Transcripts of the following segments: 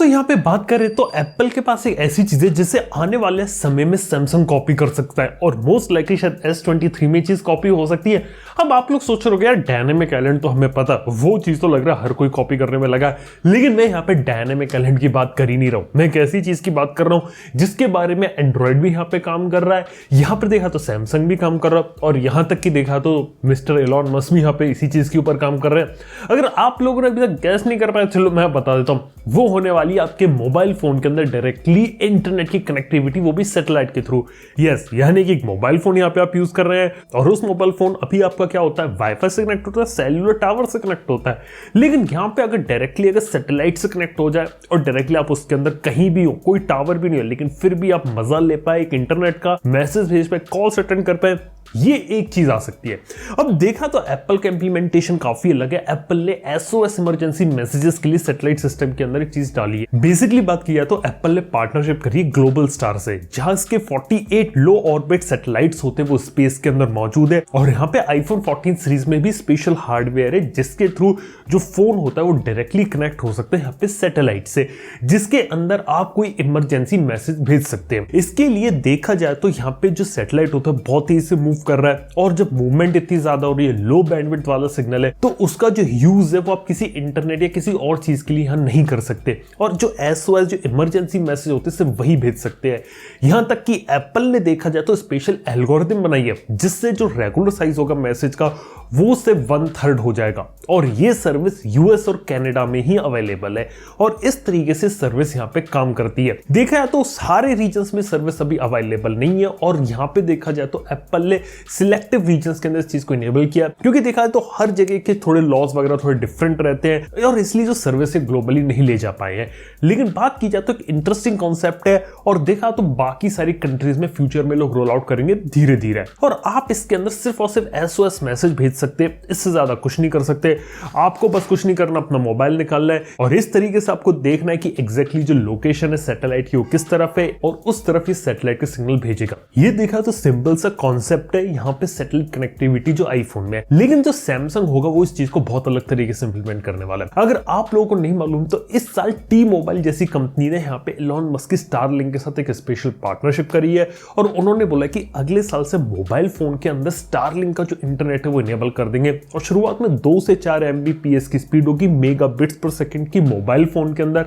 दोस्तों यहाँ पे बात करें तो एप्पल के पास एक ऐसी चीज है जिसे आने वाले समय में सैमसंग कॉपी कर सकता है और मोस्ट लाइकली शायद S23 में चीज कॉपी हो सकती है। अब आप लोग सोच रहे हो यार डायनेमिक आइलैंड तो हमें पता, वो चीज तो लग रहा है हर कोई कॉपी करने में लगा है, लेकिन मैं यहाँ पे डायनेमिक आइलैंड की बात कर ही नहीं रहा हूँ। मैं एक ऐसी चीज की बात कर रहा हूँ जिसके बारे में एंड्रॉइड भी यहाँ पे काम कर रहा है, यहाँ पर देखा तो सैमसंग भी काम कर रहा है और यहाँ तक कि देखा तो मिस्टर एलॉन मस्क भी यहाँ पे इसी चीज के ऊपर काम कर रहे हैं। अगर आप लोगों ने अभी तक गैस नहीं कर पाया, चलो मैं बता देता हूँ। वो होने वाली आपके मोबाइल फोन के अंदर डायरेक्टली इंटरनेट की कनेक्टिविटी, वो भी सैटेलाइट के थ्रू। यस, यानी कि एक मोबाइल फोन यहाँ पे आप यूज कर रहे हैं और उस मोबाइल फोन अभी आपका क्या होता है, वाईफाई से कनेक्ट होता है, सेल्युलर टावर से कनेक्ट होता है। लेकिन यहाँ पे अगर डायरेक्टली अगर सैटेलाइट से कनेक्ट हो जाए और डायरेक्टली आप उसके अंदर कहीं भी हो, कोई टावर भी नहीं हो, लेकिन फिर भी आप मजा ले पाए, एक इंटरनेट का मैसेज भेज पाए, कॉल अटेंड कर पाए, ये एक चीज आ सकती है। अब देखा तो एप्पल का इंप्लीमेंटेशन काफी अलग है। एप्पल ने SOS इमरजेंसी मैसेजेस के लिए सैटेलाइट सिस्टम के अंदर एक चीज डाली है। बेसिकली बात किया तो एप्पल ने पार्टनरशिप करी ग्लोबल स्टार से, जहां इसके 48 लो ऑर्बिट सैटेलाइट्स होते हैं, वो स्पेस के अंदर मौजूद है। और यहाँ पे आईफोन 14 सीरीज में भी स्पेशल हार्डवेयर है जिसके थ्रू जो फोन होता है वो डायरेक्टली कनेक्ट हो सकता है यहाँ पे सैटेलाइट से, जिसके अंदर आप कोई इमरजेंसी मैसेज भेज सकते हैं। इसके लिए देखा जाए तो यहाँ पे जो सैटेलाइट होता है बहुत तेजी से मूव कर रहा है और जब मूवमेंट इतनी ज्यादा हो रही है, लो बैंडविड्थ वाला सिग्नल है, तो उसका जो यूज है वो आप किसी इंटरनेट या किसी और चीज के लिए यहां नहीं कर सकते। और जो SOS जो इमरजेंसी मैसेज होते हैं सिर्फ वही भेज सकते हैं। यहां तक कि एप्पल ने देखा जाए तो स्पेशल एल्गोरिथम बनाई है जिससे जो रेगुलर साइज होगा मैसेज का वो से 1/3 हो जाएगा। और ये सर्विस US और कनाडा में ही अवेलेबल है और इस तरीके से सर्विस यहाँ पे काम करती है। देखा जाए तो सारे रीजन्स में सर्विस अभी अवेलेबल नहीं है और यहाँ पे देखा जाए तो एप्पल ने सिलेक्टिव रीजन्स के अंदर इस चीज को इनेबल किया, क्योंकि देखा जाए तो हर जगह के थोड़े लॉस वगैरह थोड़े डिफरेंट रहते हैं और इसलिए जो सर्विस है ग्लोबली नहीं ले जा पाए हैं। लेकिन बात की जाए तो एक इंटरेस्टिंग कॉन्सेप्ट है और देखा तो बाकी सारी कंट्रीज में फ्यूचर में लोग रोल आउट करेंगे धीरे धीरे और आप इसके अंदर सिर्फ और सिर्फ SOS मैसेज भेज सकते, इससे ज्यादा कुछ नहीं कर सकते। आपको बस कुछ नहीं करना, अपना मोबाइल निकालना है और इस तरीके से आपको देखना है कि एग्जैक्टली जो लोकेशन है सैटेलाइट की वो किस तरफ है और उस तरफ ये सैटेलाइट का सिग्नल भेजेगा। ये देखा तो सिंपल सा कॉन्सेप्ट है यहाँ पे सैटेलाइट कनेक्टिविटी जो आईफोन में है, लेकिन जो सैमसंग होगा वो इस चीज को बहुत अलग तरीके से इंप्लीमेंट करने वाला है। अगर आप लोगों को नहीं मालूम तो इस साल T-Mobile जैसी कंपनी ने यहाँ पे एलॉन मस्क की स्टारलिंक के साथ एक स्पेशल पार्टनरशिप करी है और उन्होंने बोला कि अगले साल से मोबाइल फोन के अंदर स्टारलिंक का जो इंटरनेट है वो इनेबल कर देंगे और शुरुआत में 2 से 4 Mbps की स्पीड होगी मेगाबिट्स पर सेकंड की। मोबाइल फोन के अंदर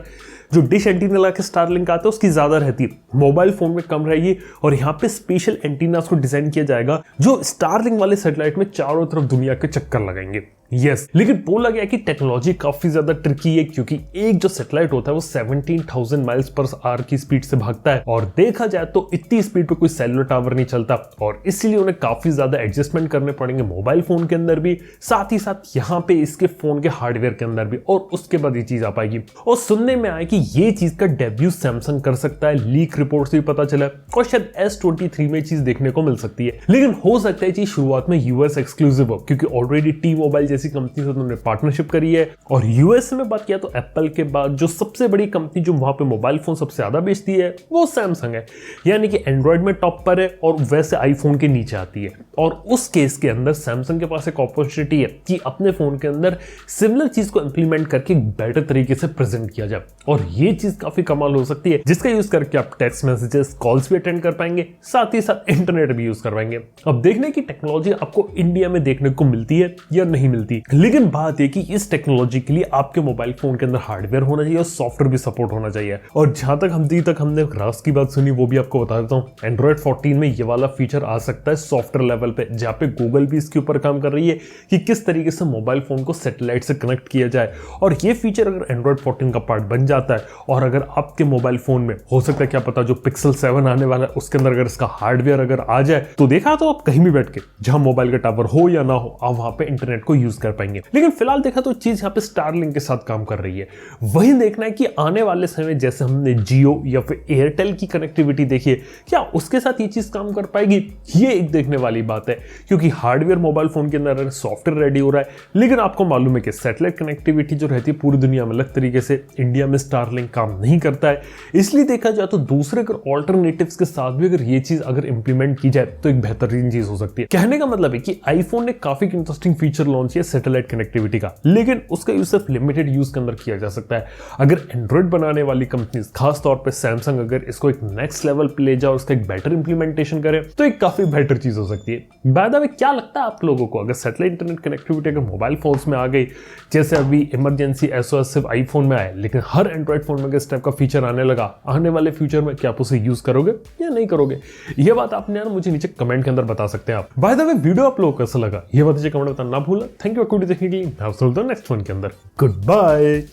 जो डिश एंटीना लगा के स्टारलिंक आता है उसकी ज्यादा रहती है, मोबाइल फोन में कम रहेगी और यहाँ पे स्पेशल एंटीनास को डिजाइन किया जाएगा जो स्टारलिंक वाले सैटेलाइट में चारों तरफ दुनिया के चक्कर लगाएंगे। यस, लेकिन बोला गया कि टेक्नोलॉजी काफी ज्यादा ट्रिकी है क्योंकि एक जो सैटेलाइट होता है वो 17,000 माइल्स पर आवर की स्पीड से भागता है और देखा जाए तो इतनी स्पीड पे कोई सेलुलर टावर नहीं चलता और इसलिए उन्हें काफी ज्यादा एडजस्टमेंट करने पड़ेंगे मोबाइल फोन के अंदर भी, साथ ही साथ यहाँ पे इसके फोन के हार्डवेयर के अंदर भी और उसके बाद ये चीज आ पाएगी। और सुनने में आया कि ये चीज का डेब्यू सैमसंग कर सकता है, लीक रिपोर्ट से भी पता चला और शायद S23 में चीज देखने को मिल सकती है। लेकिन हो सकता है चीज शुरुआत में US एक्सक्लूसिव हो क्योंकि ऑलरेडी T-Mobile जैसी कंपनी से उन्होंने पार्टनरशिप करी है और US में बात किया तो एप्पल के बाद जो सबसे बड़ी कंपनी जो वहां पे मोबाइल फोन सबसे ज्यादा बेचती है वो सैमसंग है, यानी कि एंड्रॉइड में टॉप पर है और वैसे आईफोन के नीचे आती है। और उस केस के अंदर सैमसंग के पास एक अपॉर्चुनिटी है कि अपने फोन के अंदर सिमिलर चीज को इंप्लीमेंट करके बेटर तरीके से प्रेजेंट किया जाए और ये चीज काफी कमाल हो सकती है जिसका यूज करके आप टेक्स्ट मैसेजेस कॉल्स भी अटेंड कर पाएंगे, साथ ही साथ इंटरनेट भी यूज कर पाएंगे। अब देखने की टेक्नोलॉजी आपको इंडिया में देखने को मिलती है या नहीं मिलती, लेकिन बात है कि इस टेक्नोलॉजी के लिए आपके मोबाइल फोन के अंदर हार्डवेयर होना चाहिए और सॉफ्टवेयर भी सपोर्ट होना चाहिए। और जहां तक हमने रास की बात सुनी वो भी आपको बता देता हूं, एंड्रॉइड 14 में ये वाला फीचर आ सकता है सॉफ्टवेयर लेवल पे, जहां पे गूगल भी इसके ऊपर काम कर रही है कि किस तरीके से मोबाइल फोन को सैटेलाइट से कनेक्ट किया जाए। और ये फीचर अगर एंड्रॉइड 14 का पार्ट बन जाता है और अगर आपके मोबाइल फोन में हो सकता है क्या पता जो पिक्सल 7 आने वाला है उसके अंदर अगर इसका हार्डवेयर अगर आ जाए तो देखा तो आप कहीं भी बैठ के जहां मोबाइल का टावर हो या ना हो आप वहां पे इंटरनेट को यूज कर पाएंगे। लेकिन फिलहाल देखा तो चीज यहाँ पे स्टारलिंक के साथ काम कर रही है। वही देखना है कि आने वाले समय जैसे हमने जियो या फिर एयरटेल की कनेक्टिविटी देखी है क्या उसके साथ ये चीज काम कर पाएगी, ये एक देखने वाली बात है, क्योंकि हार्डवेयर मोबाइल फोन के अंदर सॉफ्टवेयर रेडी हो रहा है, लेकिन आपको मालूम है कि सैटेलाइट कनेक्टिविटी जो रहती है पूरी दुनिया में अलग तरीके से, इंडिया में स्टारलिंक काम नहीं करता है। इसलिए देखा जाए तो दूसरे अगर ऑल्टरनेटिव्स के साथ भी अगर ये चीज अगर इंप्लीमेंट की जाए तो एक बेहतरीन चीज हो सकती है। कहने का मतलब है कि आईफोन ने काफी इंटरेस्टिंग फीचर लॉन्च किया सैटेलाइट कनेक्टिविटी का, लेकिन उसका यूज सिर्फ लिमिटेड यूज के अंदर किया जा सकता है। अगर एंड्रॉइड बनाने वाली कंपनीज, खास तौर पे सैमसंग, अगर इसको एक नेक्स्ट लेवल पे ले जाए और उसका एक बेटर इंप्लीमेंटेशन करे तो एक काफी बेटर चीज हो सकती है। बाय द वे, क्या लगता है आप लोगों को, अगर सैटेलाइट इंटरनेट कनेक्टिविटी अगर मोबाइल फोन्स में आ गई, जैसे अभी इमरजेंसी SOS सिर्फ आईफोन में आए, लेकिन हर एंड्रॉइड फोन में इस टाइप का फीचर आने लगा, आने वाले फ्यूचर में क्या आप उसे यूज करोगे या नहीं करोगे? ये बात आपने यार मुझे नीचे कमेंट के अंदर बता सकते हैं आप। बाय द वे, वीडियो आप लोगों को कैसा लगा ये बात नीचे कमेंट बताना ना भूलना। थैंक यू वीडियो देखने के लिए। मैं आपसे मिलता हूं नेक्स्ट वन के अंदर। Good bye.